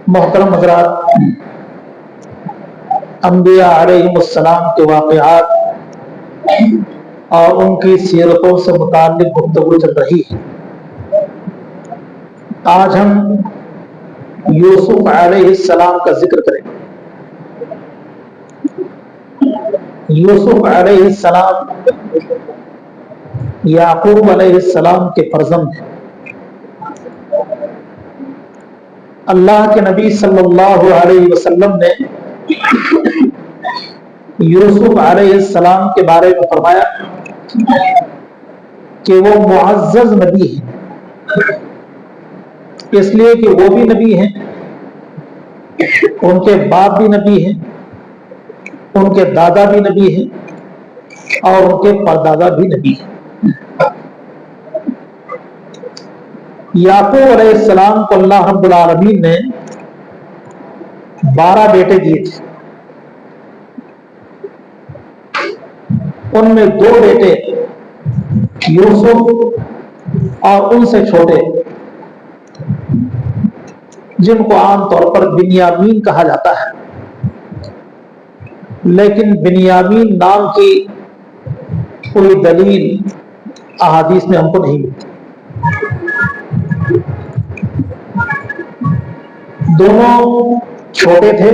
محترم حضرات، انبیاء علیہم السلام کے واقعات اور ان کی سیرتوں سے متعلق گفتگو چل رہی ہے۔ آج ہم یوسف علیہ السلام کا ذکر کریں۔ یوسف علیہ السلام یعقوب علیہ السلام کے فرزند ہیں۔ اللہ کے نبی صلی اللہ علیہ وسلم نے یوسف علیہ السلام کے بارے میں فرمایا کہ وہ معزز نبی ہیں، اس لیے کہ وہ بھی نبی ہیں، ان کے باپ بھی نبی ہیں، ان کے دادا بھی نبی ہیں اور ان کے پردادا بھی نبی ہیں۔ یعقوب علیہ السلام کو اللہ رب العالمین نے 12 بیٹے دیے تھے۔ ان میں 2 بیٹے یوسف اور ان سے چھوٹے جن کو عام طور پر بنیامین کہا جاتا ہے، لیکن بنیامین نام کی کوئی دلیل احادیث میں ہم کو نہیں ملتی۔ دونوں چھوٹے تھے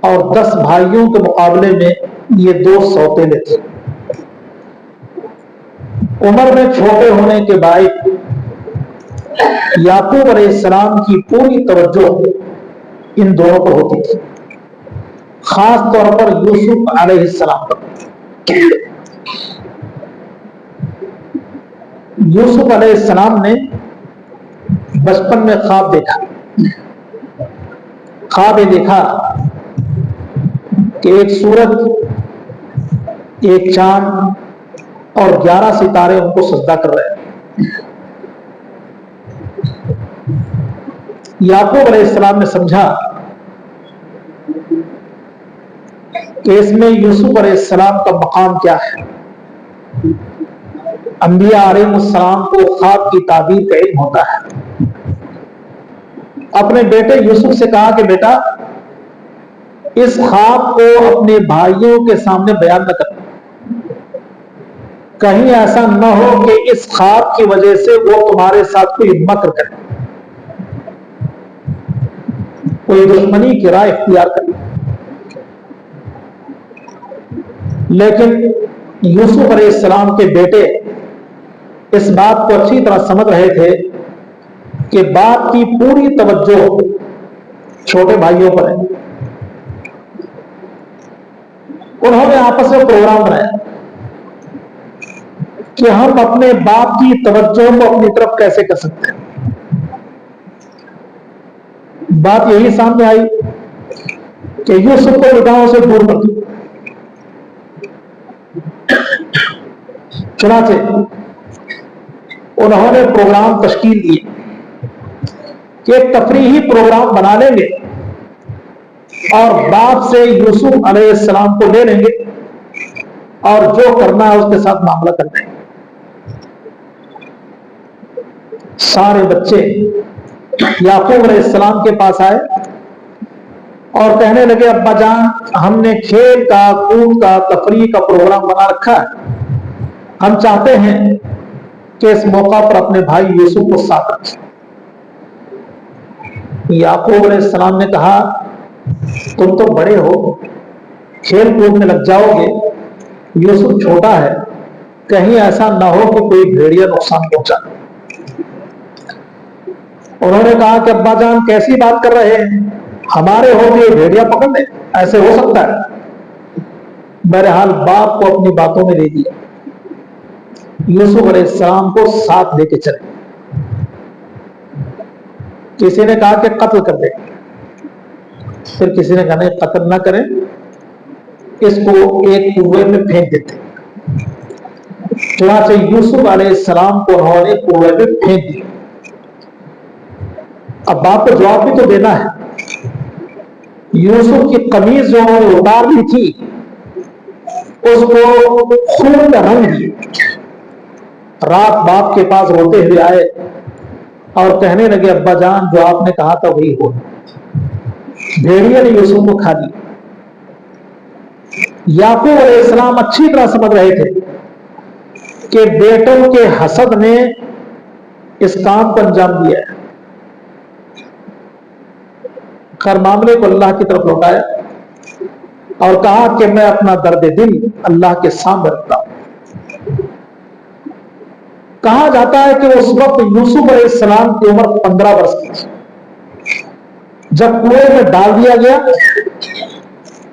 اور 10 بھائیوں کے مقابلے میں یہ 2 سوتیلے تھے۔ عمر میں چھوٹے ہونے کے باعث یعقوب علیہ السلام کی پوری توجہ ان دونوں پر ہوتی تھی، خاص طور پر یوسف علیہ السلام پر۔ یوسف علیہ السلام نے بچپن میں خواب دیکھا۔ خواب دیکھا کہ ایک سورج، ایک چاند اور 11 ستارے ان کو سجدہ کر رہے ہیں۔ یعقوب علیہ السلام نے سمجھا کہ اس میں یوسف علیہ السلام کا مقام کیا ہے۔ انبیاء علیہ السلام کو خواب کی تعبیر کا علم ہوتا ہے۔ اپنے بیٹے یوسف سے کہا کہ بیٹا، اس خواب کو اپنے بھائیوں کے سامنے بیان نہ کر، کہیں ایسا نہ ہو کہ اس خواب کی وجہ سے وہ تمہارے ساتھ کوئی مکر کرے، کوئی دشمنی کی راہ اختیار کرے۔ لیکن یوسف علیہ السلام کے بیٹے اس بات کو اچھی طرح سمجھ رہے تھے کہ باپ کی پوری توجہ چھوٹے بھائیوں پر ہے۔ انہوں نے آپس میں پروگرام بنایا کہ ہم اپنے باپ کی توجہ کو اپنی طرف کیسے کر سکتے ہیں۔ بات یہی سامنے آئی کہ یوسف کو نگاہوں سے دور کر دو۔ چنانچہ انہوں نے پروگرام تشکیل دیے کہ ایک تفریحی پروگرام بنا لیں گے اور باپ سے یوسف علیہ السلام کو لے لیں گے اور جو کرنا ہے اس کے ساتھ معاملہ کر لیں گے۔ سارے بچے یعقوب علیہ السلام کے پاس آئے اور کہنے لگے، ابا جان، ہم نے کھیل کا، کود کا، تفریح کا پروگرام بنا رکھا ہے۔ ہم چاہتے ہیں کہ اس موقع پر اپنے بھائی یوسف کو ساتھ رکھیں۔ یعقوب علیہ السلام نے کہا، تم تو بڑے ہو، کھیل کود میں لگ جاؤ گے، یوسف چھوٹا ہے، کہیں ایسا نہ ہو کہ کوئی بھیڑیا نقصان پہنچا۔ انہوں نے کہا کہ ابا جان کیسی بات کر رہے ہیں، ہمارے ہو کے بھیڑیا پکڑ لے، ایسے ہو سکتا ہے؟ بہرحال باپ کو اپنی باتوں میں لے دیا، یوسف علیہ السلام کو ساتھ لے کے چلے۔ کسی نے کہا کہ قتل کر دے، پھر کسی نے کہا نہیں، قتل نہ کریں، اس کو ایک کنویں میں پھینک دیتے۔ چنانچہ یوسف علیہ السلام کو انہوں نے کنویں میں پھینک دیا۔ اب باپ کو جواب بھی تو دینا ہے۔ یوسف کی قمیض جو انہوں نے اتار لی تھی उसको खून का रंग दिए। रात बाप के पास रोते हुए आए और कहने लगे, अब्बा जान जो आपने कहा था वही हो। भेड़िए ने यूसुफ को खा लिया। याकूब अलैहिस्सलाम अच्छी तरह समझ रहे थे कि बेटों के हसद ने इस काम को अंजाम दिया है। खैर मामले को अल्लाह की तरफ लौटाया और कहा कि मैं अपना दर्द दिल अल्लाह के सामने रखता हूं। कहा जाता है कि उस वक्त यूसुफ अलैहिस्सलाम की उम्र 15 वर्ष की थी। जब कुएं में डाल दिया गया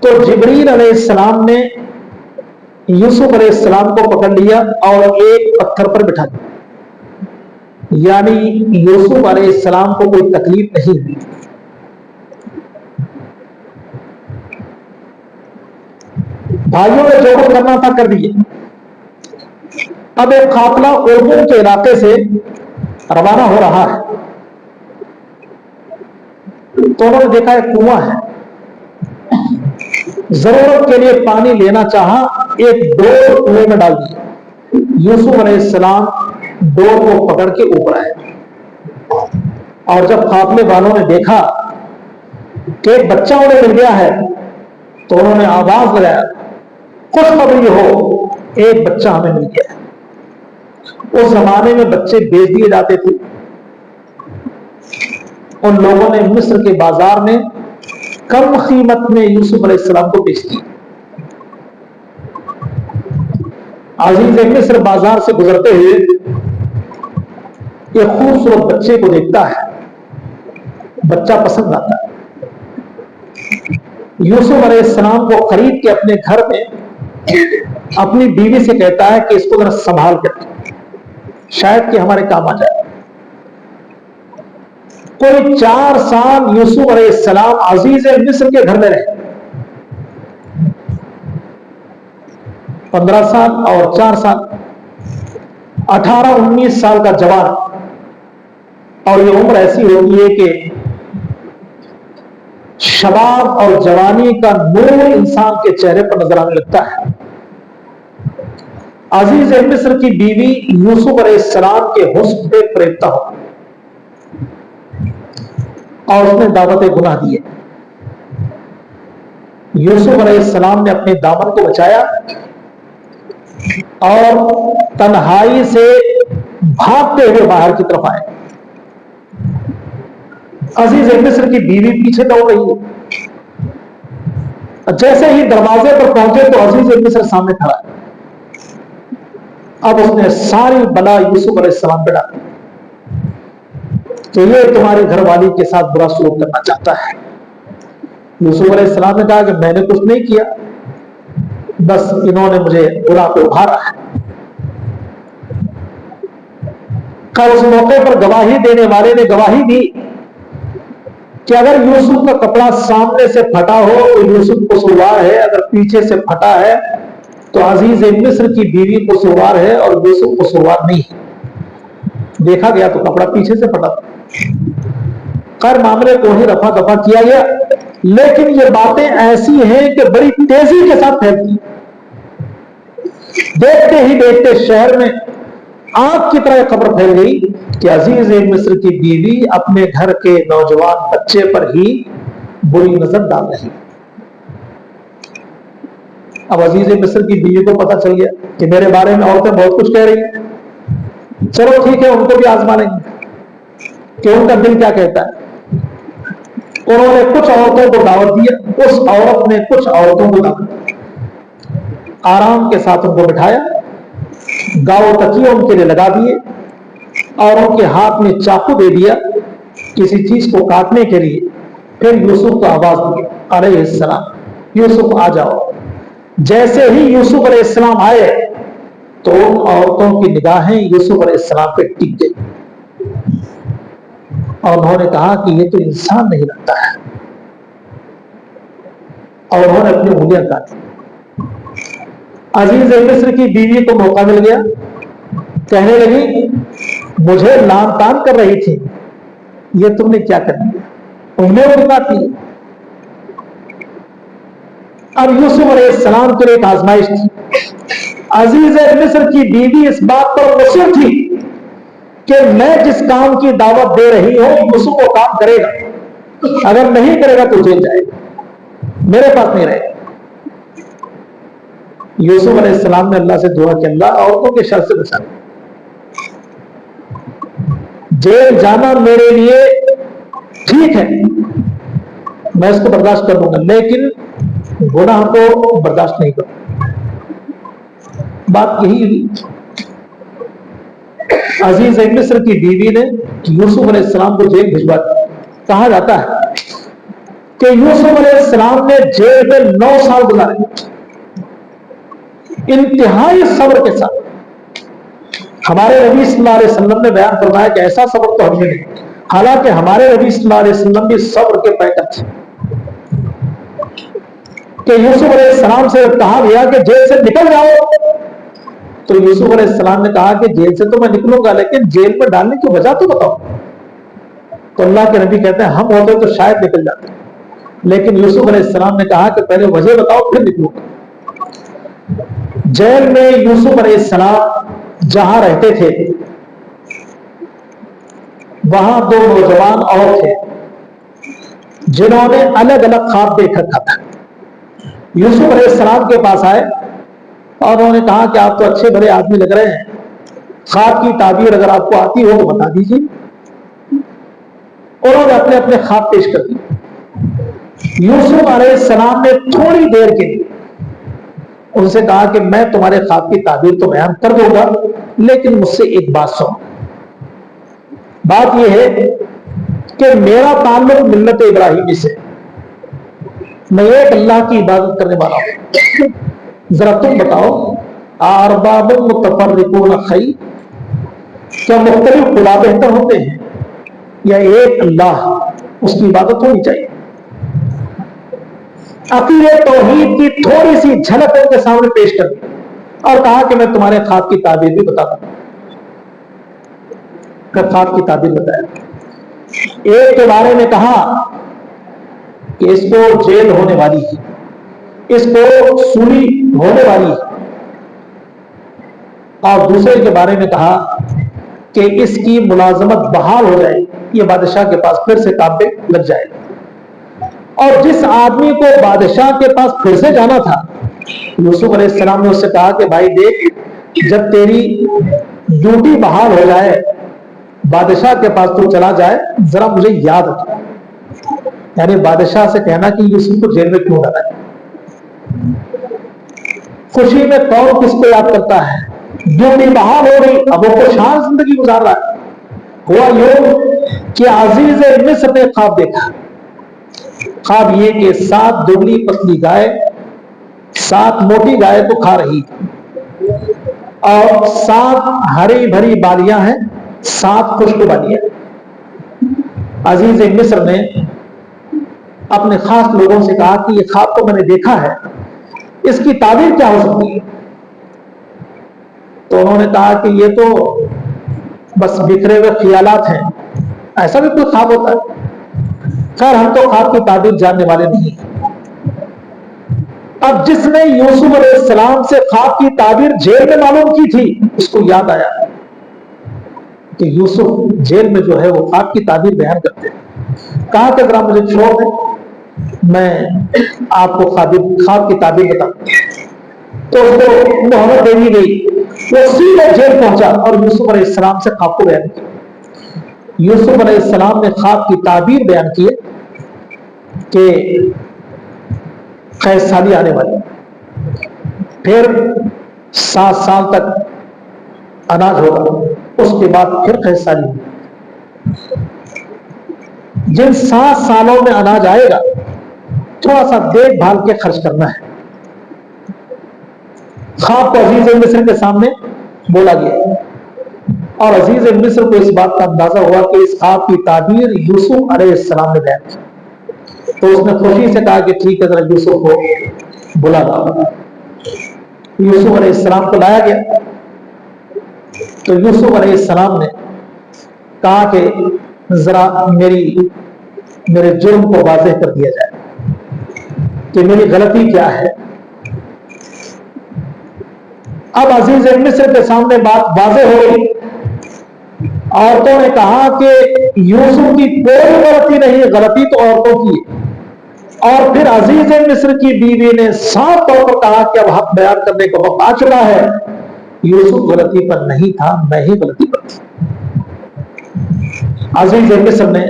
तो जिब्रील अलैहिस्सलाम ने यूसुफ अलैहिस्सलाम को पकड़ लिया और एक पत्थर पर बिठा दिया, यानी यूसुफ अलैहिस्सलाम को कोई तकलीफ नहीं हुई। भाइयों ने जो कुछ करना था कर दिए। अब एक काफिला उर्दू के इलाके से रवाना हो रहा है तो उन्होंने देखा एक कुआं है, जरूरत के लिए पानी लेना चाहा, एक डोर कुएं में डाल दिया। यूसुफ अलैहिस्सलाम डोर को पकड़ के ऊपर आए और जब काफिले वालों ने देखा कि एक बच्चा उन्हें मिल गया है तो उन्होंने आवाज लगाया, खुशखबरी हो, एक बच्चा हमें मिल गया है। उस जमाने में बच्चे बेच दिए जाते थे। उन लोगों ने मिस्र के बाजार में कम कीमत में यूसुफ अलैहिस्सलाम को बेच दिया। अजीज मिस्र बाजार से गुजरते हुए एक खूबसूरत बच्चे को देखता है, बच्चा पसंद आता है। यूसुफ अलैहिस्सलाम को खरीद के अपने घर में अपनी बीवी से कहता है कि इसको जरा संभाल कर, शायद कि हमारे काम आ जाए। कोई 4 साल यूसुफ अलैहिस्सलाम अजीज मिस्र के घर में रहे। 15 साल और 4 साल, 18-19 साल का जवान। और ये उम्र ऐसी होती है कि शबाब और जवानी का नूर इंसान के चेहरे पर नजर आने लगता है। अजीज मिस्र की बीवी यूसुफ अलैहिस्सलाम के हुस्न पे प्रेरित हो और उसने दावत गुनाह दिए। यूसुफ अलैहिस्सलाम ने अपने दामन को बचाया और तन्हाई से भागते हुए बाहर की तरफ आए। अजीज मिस्र की बीवी पीछे दौड़ रही है। जैसे ही दरवाजे पर पहुंचे तो अजीज मिस्र सामने खड़ा है। अब उसने सारी बला यूसुफ अलैहिस्सलाम पे डाली कि ये तुम्हारी घरवाली के साथ बुरा सलूक करना चाहता है। यूसुफ अलैहिस्सलाम ने कहा कि मैंने कुछ नहीं किया, बस इन्होंने मुझे गुनाह पे उभारा है। कल उस मौके पर गवाही देने वाले ने गवाही दी कि अगर यूसुफ का कपड़ा सामने से फटा हो तो यूसुफ कसूरवार है, अगर पीछे से फटा है तो अजीज मिस्र की बीवी कसूरवार है और यूसुफ कसूरवार नहीं है। देखा गया तो कपड़ा पीछे से फटा। खैर मामले को ही रफा दफा किया गया, लेकिन ये बातें ऐसी हैं कि बड़ी तेजी के साथ फैलती। देखते ही देखते शहर में आग की तरह खबर फैल गई कि अजीज मिस्र की बीवी अपने घर के नौजवान बच्चे पर ही बुरी नजर डाल रही। अब अजीज मिस्र की बीवी को पता चल गया कि मेरे बारे में औरतें बहुत कुछ कह रही हैं, चलो ठीक है उनको भी आजमा लेंगे कि उनका दिल क्या कहता है। उन्होंने कुछ औरतों को दावत दिया, उस औरत ने कुछ औरतों को दावत दिया, आराम के साथ उनको बिठाया, गाँव तकिए उनके लिए लगा दिए और उनके हाथ में चाकू दे दिया किसी चीज को काटने के लिए। फिर यूसुफ को आवाज दी अलैहिस्सलाम, यूसुफ आ जाओ। जैसे ही यूसुफ अलैहिस्सलाम आए तो उन औरतों की निगाहें यूसुफ अलैहिस्सलाम पे टिक गई और उन्होंने कहा कि ये तो इंसान नहीं लगता है, और उन्होंने अपनी उंगलियां काटी। अजीज मिस्र की बीवी को मौका मिल गया, कहने लगी मुझे लान तान कर रही थी, ये तुमने क्या कर दिया, उंगलियों को काटी। अब यूसुफ अलैहिस्सलाम के लिए एक आजमाइश थी अजीज मिस्र की बीवी इस बात पर मुसर थी कि मैं जिस काम की दावत दे रही हूं यूसुफ वो काम करेगा, अगर नहीं करेगा तो जेल जाएगा, मेरे पास नहीं रहेगा। यूसुफ अलैहिस्सलाम ने अल्लाह से दुआ की, अल्लाह औरतों के शर से बचा, जेल जाना मेरे लिए ठीक है, मैं इसको बर्दाश्त कर लूंगा, लेकिन गुनाह को बर्दाश्त नहीं करूंगा। बात यही हुई। अजीज मिस्र की बीवी ने यूसुफ अलैहिस्सलाम को जेल भिजवा दिया। कहा जाता है कि यूसुफ अलैहिस्सलाम ने जेल में 9 साल गुजारे, इंतहाई सब्र के साथ। हमारे नबी सल्लल्लाहु अलैहि वसल्लम ने बयान फरमाया कि ऐसा सब्र तो हमने नहीं, हालांकि हमारे नबी सल्लल्लाहु अलैहि वसल्लम भी सब्र के पैकर थे कि यूसुफ अलैहिस्सलाम से कहा गया कि जेल से निकल जाओ, तो यूसुफ अलैहिस्सलाम ने कहा कि जेल से तो मैं निकलूंगा, लेकिन जेल में डालने की वजह तो बताओ। तो अल्लाह के नबी कहते हैं हम होते तो शायद निकल जाते, लेकिन यूसुफ अलैहिस्सलाम ने कहा कि पहले वजह बताओ फिर निकलूंगा। जेल में यूसुफ अलैहिस्सलाम जहां रहते थे वहां 2 नौजवान और थे जिन्होंने अलग अलग ख्वाब देख रखा था। यूसुफ अलैहिस्सलाम के पास आए और उन्होंने कहा कि आप तो अच्छे भले आदमी लग रहे हैं, ख्वाब की ताबीर अगर आपको आती हो तो बता दीजिए। उन्होंने अपने अपने ख्वाब पेश कर दिए। यूसुफ अलैहिस्सलाम ने थोड़ी देर के लिए उनसे कहा कि मैं तुम्हारे ख्वाब की ताबीर तो बयान कर दूंगा, लेकिन मुझसे एक बात सुनो। बात यह है कि मेरा ताल्लुक मिल्लत इब्राहिमी से, मैं एक अल्लाह की इबादत करने वाला हूं, जरा तुम बताओ अरबाबुन मुतफर्रिकून खैर, क्या मुख्तलिफ खुदा बेहतर होते हैं या एक अल्लाह उसकी इबादत होनी चाहिए। अकीदे तौहीद की थोड़ी सी झलक उनके सामने पेश कर दी और कहा कि मैं तुम्हारे ख्वाब की ताबीर भी बताता हूं। ख्वाब की ताबीर बताया। एक के बारे में कहा कि इसको जेल होने वाली है, इसको सूली होने वाली है, और दूसरे के बारे में कहा कि इसकी मुलाजमत बहाल हो जाए, ये बादशाह के पास फिर से काम पे लग जाएगा। और जिस आदमी को बादशाह के पास फिर से जाना था, यूसुफ अलैहिस्सलाम ने उससे कहा कि भाई देख, जब तेरी ड्यूटी बहाल हो जाए, बादशाह के पास तू चला जाए, जरा मुझे याद रखना। यानी बादशाह से कहना कि यूसुफ को जेल में क्यों डाला है। खुशी में कौन किसको याद करता है। ड्यूटी बहाल हो गई, अब वो खुशहाल जिंदगी गुजार रहा है। हुआ यूं कि अजीज मिस्र ने ख्वाब देखा। ख्वाब ये कि 7 दुबली पतली गाय 7 मोटी गाय को खा रही और 7 हरी भरी बालियां हैं, 7 खुश्क बालियां। अजीज मिस्र ने अपने खास लोगों से कहा कि ये ख्वाब तो मैंने देखा है, इसकी ताबीर क्या हो सकती है। तो उन्होंने कहा कि ये तो बस बिखरे हुए ख्यालात हैं, ऐसा भी कोई ख्वाब होता है। खैर हम तो ख्वाब की ताबीर जानने वाले नहीं। अब जिसने यूसुफ अलैहिस्सलाम से ख्वाब की ताबीर जेल में मालूम की थी, उसको याद आया कि यूसुफ जेल में जो है वो ख्वाब की ताबीर बयान करते हैं। कहा कि जरा मुझे छोड़ दें, मैं आपको ख्वाब की ताबीर बताऊं। तो उसको मोहलत दे दी गई, वो सीधे जेल पहुंचा और यूसुफ अलैहिस्सलाम से ख्वाब को बयान किया। यूसुफ अलैहिस्सलाम ने ख्वाब की ताबीर बयान की कि कैद साली आने वाली, फिर 7 साल तक अनाज होगा, उसके बाद फिर कैद साली होगी। जिन 7 सालों में अनाज आएगा थोड़ा सा देखभाल के खर्च करना है। ख्वाब को अजीज मिस्र के सामने बोला गया और अजीज मिस्र को इस बात का अंदाजा हुआ कि इस ख्वाब की ताबीर यूसुफ अलैहिस्सलाम ने बयान की। तो उसने खुशी से कहा कि ठीक है, जरा यूसुफ को बुला लाओ। यूसुफ अलैहिस्सलाम को लाया गया तो यूसुफ अलैहिस्सलाम ने कहा कि जरा मेरे जुर्म को वाज़ेह कर दिया जाए कि मेरी गलती क्या है। अब अजीज मिस्र के सामने बात वाज़ेह हो गई। औरतों ने कहा कि यूसुफ की कोई गलती नहीं, गलती तो औरतों की। और फिर अजीज मिस्र की बीवी ने साफ तौर पर कहा कि अब हक बयान करने का वक्त आ चुका है, यूसुफ गलती पर नहीं था, मैं ही गलती पर थी। अजीज मिस्र ने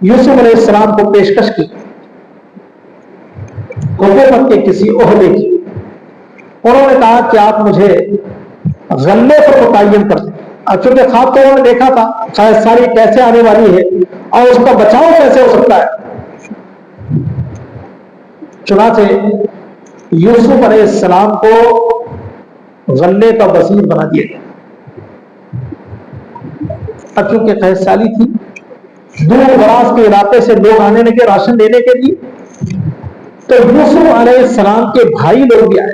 यूसुफ अलैहिस्सलाम को पेशकश की हुकूमत के किसी ओहदे की। उन्होंने कहा कि आप मुझे गल्ले पर मुतय्यन कर दें। अब चूंकि ख्वाब तो उन्होंने देखा था शायद सारी कैसे आने वाली है और उसका बचाव कैसे हो सकता है। चुनाचे यूसुफ अलैहिस्सलाम को गल्ले का वजीर बना दिया गया। अब चूंकि खैरसाली थी, दूर दराज के इलाके से लोग आने लगे राशन लेने के लिए, तो यूसुफ अलैहिस्सलाम के भाई लोग भी आए।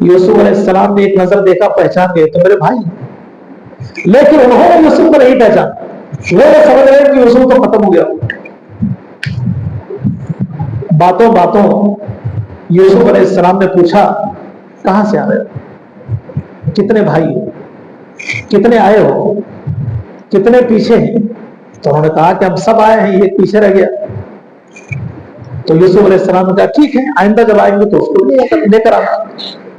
यूसुफ अलैहिस्सलाम ने एक नजर देखा, पहचान गए तो मेरे भाई, लेकिन उन्होंने यूसुफ को नहीं पहचाना। वो समझ रहे कि यूसुफ तो खत्म हो गया। बातों बातों यूसुफ अलैहिस्सलाम ने पूछा, कहां से आ रहे हो, कितने भाई हो, कितने आए हो, कितने पीछे हैं? तो उन्होंने कहा कि हम सब आए हैं, ये पीछे रह गया। तो यूसुफ अलैहिस्सलाम ने कहा ठीक है, आइंदा जब आएंगे तो उसको लेकर आना,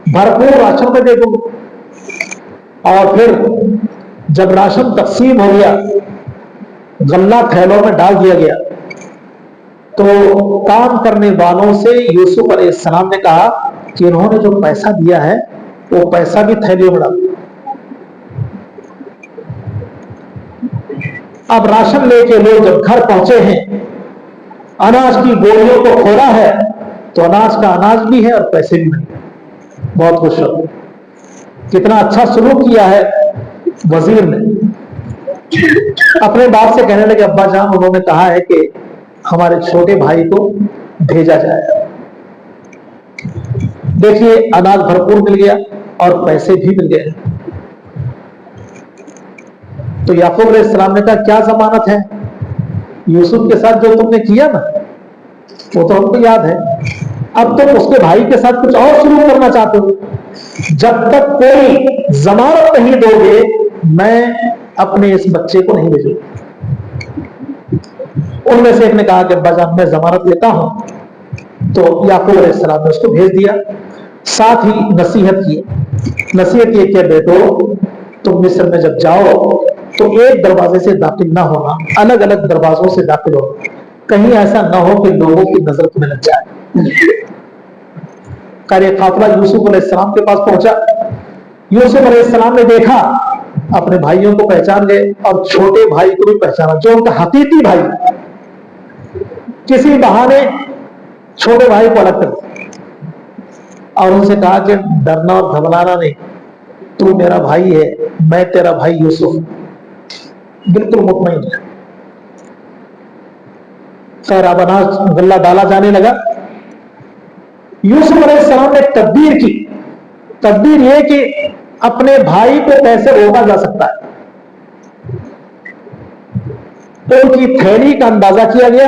भरपूर राशन में दे दूंगा। और फिर जब राशन तकसीम हो गया, गल्ला थैलों में डाल दिया गया, तो काम करने वालों से यूसुफ अलैहिस्सलाम ने कहा कि इन्होंने जो पैसा दिया है वो पैसा भी थैलियों में डाल। अब राशन लेके लोग जब घर पहुंचे हैं, अनाज की बोरियों को खोला है तो अनाज का अनाज भी है और पैसे भी नहीं। बहुत खुश हो, कितना अच्छा सलूक किया है वजीर ने। अपने बाप से कहने लगे, अब्बा जान उन्होंने कहा है कि हमारे छोटे भाई को भेजा जाए। देखिए अनाज भरपूर मिल गया और पैसे भी मिल गए। तो याकूब अलैहिस्सलाम ने कहा क्या जमानत है, यूसुफ के साथ जो तुमने किया ना वो तो हमको याद है, अब तुम उसके भाई के साथ कुछ और शुरू करना चाहते हो। जब तक कोई जमानत नहीं दोगे मैं अपने इस बच्चे को नहीं भेजूंगा। उनमें से एक ने कहा कि अब्बाजान मैं जमानत लेता हूं। तो याकूब अलैहिस्सलाम ने उसको भेज दिया, साथ ही नसीहत की कि बेटो तुम मिस्र में जब जाओ तो एक दरवाजे से दाखिल ना होना, अलग अलग दरवाजों से दाखिल हो, कहीं ऐसा ना हो कि लोगों की नजर तुम्हें लग जाए। काफिला यूसुफ अलैहिस्सलाम के पास पहुंचा। यूसुफ अलैहिस्सलाम ने देखा, अपने भाइयों को पहचान गए और छोटे भाई को भी पहचाना, जो उनका हकीकी भाई। किसी बहाने छोटे भाई को अलग कर दिया और उनसे कहा कि डरना और घबराना नहीं, तू मेरा भाई है, मैं तेरा भाई यूसुफ। बिल्कुल मुतमईन है। खैर अब अनाज गल्ला डाला जाने लगा। यूसुफ अलैहिस्सलाम ने तदबीर की। तदबीर यह कि अपने भाई को कैसे रोका जा सकता है। तो उनकी थैली का अंदाजा किया गया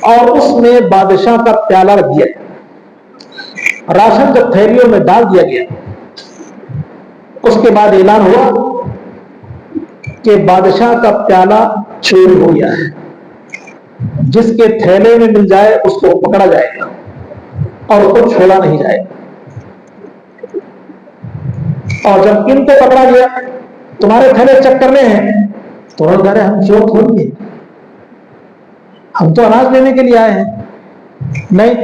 और उसमें बादशाह का प्याला रख दिया। राशन जब थैलियों में डाल दिया गया, उसके बाद ऐलान हुआ कि बादशाह का प्याला चोरी हो गया है। जिसके थैले में मिल जाए उसको पकड़ा जाएगा और उसको छोड़ा नहीं जाएगा। और जब इनको पकड़ा गया, तुम्हारे थैले चेक करने हैं, तो कह रहे हम चोर थोड़ी हैं, हम तो अनाज लेने के लिए आए हैं। नहीं,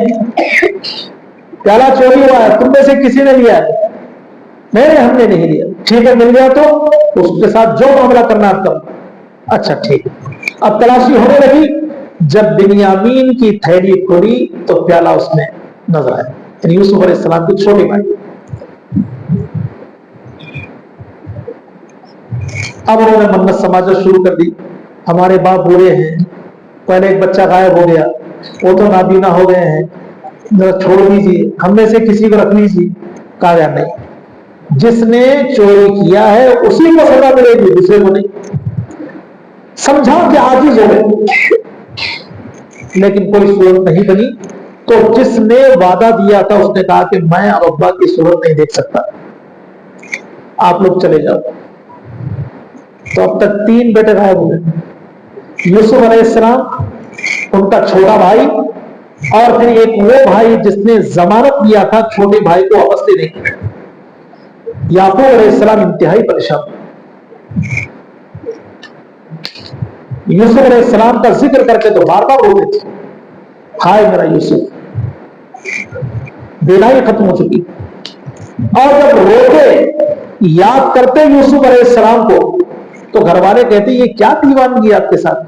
प्याला चोरी हुआ है, तुम में से किसी ने लिया है। नहीं, हमने नहीं लिया। ठीक है, मिल गया तो उसके साथ जो मामला करना आप करो। अच्छा ठीक। अब तलाशी होने लगी। जब बिन्यामीन की थैली खोली तो प्याला उसमें नजर आया, यानी यूसुफ अलैहिस्सलाम के छोटे भाई। अब उन्होंने मन्नत समाजत शुरू कर दी, हमारे बाप बूढ़े हैं, पहले एक बच्चा गायब हो गया, वो तो नाबीना हो गए हैं, जरा छोड़ दीजिए, हम में से किसी को रख लीजिए। कहा यार नहीं, जिसने चोरी किया है उसी को सजा मिलेगी, दूसरे को नहीं। समझा कि आजिज हो गए, लेकिन कोई सूरत नहीं बनी। تو جس نے وعدہ دیا تھا اس نے کہا کہ میں اور ابا کی صورت نہیں دیکھ سکتا، آپ لوگ چلے جاؤ۔ تو اب تک 3 بیٹے غائب ہوئے، یوسف علیہ السلام، ان کا چھوٹا بھائی، اور پھر ایک وہ بھائی جس نے ضمانت دیا تھا چھوٹے بھائی کو واپس دینے کی۔ یعقوب علیہ السلام انتہائی پریشان، یوسف علیہ السلام کا ذکر کر کے تو بار بار روتے تھے، ہائے میرا یوسف، بینائی ختم ہو چکی۔ اور جب روتے یاد کرتے یوسف علیہ السلام کو تو گھر والے کہتے یہ کیا دیوانگی آپ کے ساتھ،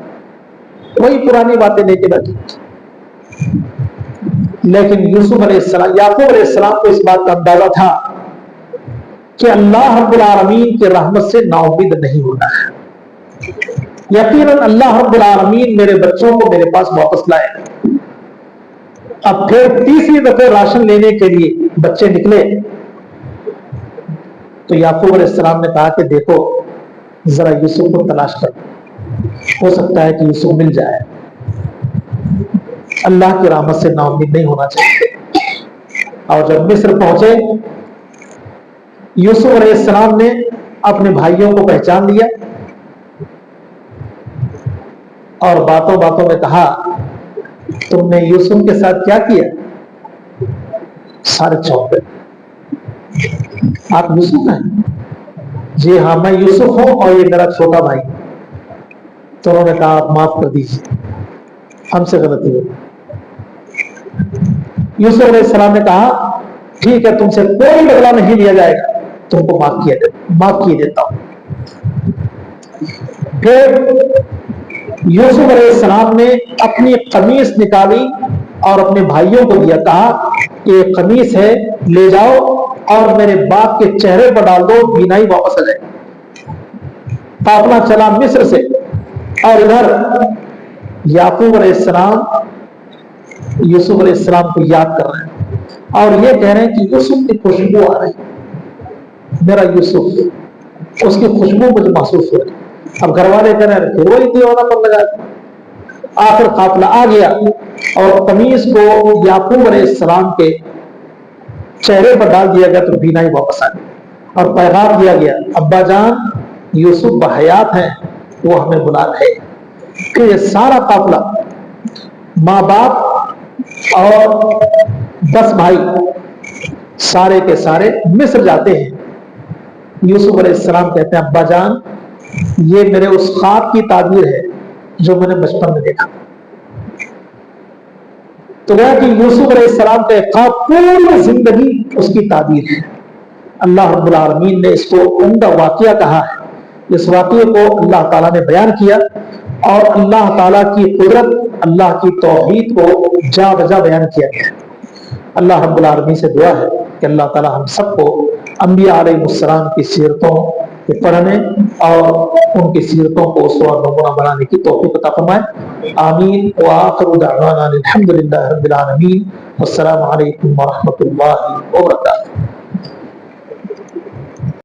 وہی پرانی باتیں لے کے بیٹھے۔ لیکن یوسف علیہ السلام، یعقوب علیہ السلام کو اس بات کا اندازہ تھا کہ اللہ رب العالمین کی رحمت سے نا امید نہیں ہونا ہے، یقیناً اللہ رب العالمین میرے بچوں کو میرے پاس واپس لائے۔ اب پھر تیسری دفعہ راشن لینے کے لیے بچے نکلے تو یعقوب علیہ السلام نے کہا کہ دیکھو ذرا یوسف کو تلاش کر، ہو سکتا ہے کہ یوسف مل جائے، اللہ کی رحمت سے نا امید نہیں ہونا چاہیے۔ اور جب مصر پہنچے یوسف علیہ السلام نے اپنے بھائیوں کو پہچان لیا اور باتوں باتوں میں کہا تم نے یوسف کے ساتھ کیا کیا؟ سارے چونک گئے، آپ یوسف ہیں؟ جی ہاں میں یوسف ہوں اور یہ میرا چھوٹا بھائی۔ تو انہوں نے کہا آپ معاف کر دیجیے، ہم سے غلطی ہوئی۔ یوسف علیہ السلام نے کہا ٹھیک ہے، تم سے کوئی بدلہ نہیں لیا جائے گا، تم کو معاف کیے دیتا ہوں۔ پھر یوسف علیہ السلام نے اپنی قمیص نکالی اور اپنے بھائیوں کو دیا، کہا کہ یہ قمیص ہے، لے جاؤ اور میرے باپ کے چہرے پر ڈال دو، بینائی واپس آ جائے۔ قافلہ چلا مصر سے، اور ادھر یعقوب علیہ السلام یوسف علیہ السلام کو یاد کر رہے ہیں اور یہ کہہ رہے ہیں کہ یوسف کی خوشبو آ رہی، میرا یوسف، اس کی خوشبو مجھے محسوس ہو رہی۔ اب گھر والے کہہ رہے ہیں وہی دیوانہ پر لگا۔ آخر قافلہ آ گیا اور قمیص کو یعقوب علیہ السلام کے چہرے پر ڈال دیا گیا تو بینائی واپس آ گئی، اور پیغام دیا گیا ابا جان یوسف بحیات ہیں، وہ ہمیں بلا رہے۔ کہ یہ سارا قافلہ ماں باپ اور 10 بھائی سارے کے سارے مصر جاتے ہیں۔ یوسف علیہ السلام کہتے ہیں ابا جان یہ میرے اس خواب کی تعبیر ہے جو میں نے بچپن میں دیکھا۔ تو گویا کہ یوسف علیہ السلام کا خواب پوری زندگی اس کی تعبیر ہے۔ اللہ رب العالمین نے اس کو عمدہ واقعہ کہا ہے۔ اس واقعے کو اللہ تعالیٰ نے بیان کیا اور اللہ تعالیٰ کی قدرت، اللہ کی توحید کو جا بجا بیان کیا گیا۔ اللہ رب العالمین سے دعا ہے کہ اللہ تعالیٰ ہم سب کو انبیاء علیہ السلام کی سیرتوں کو پڑھنے اور ان کی سیرتوں کو اسوہ اور نمونہ بنانے کی توفیق عطا فرمائے، آمین۔ وآخر دعوانا الحمد للہ رب العالمین، والسلام علیکم ورحمۃ اللہ وبرکاتہ۔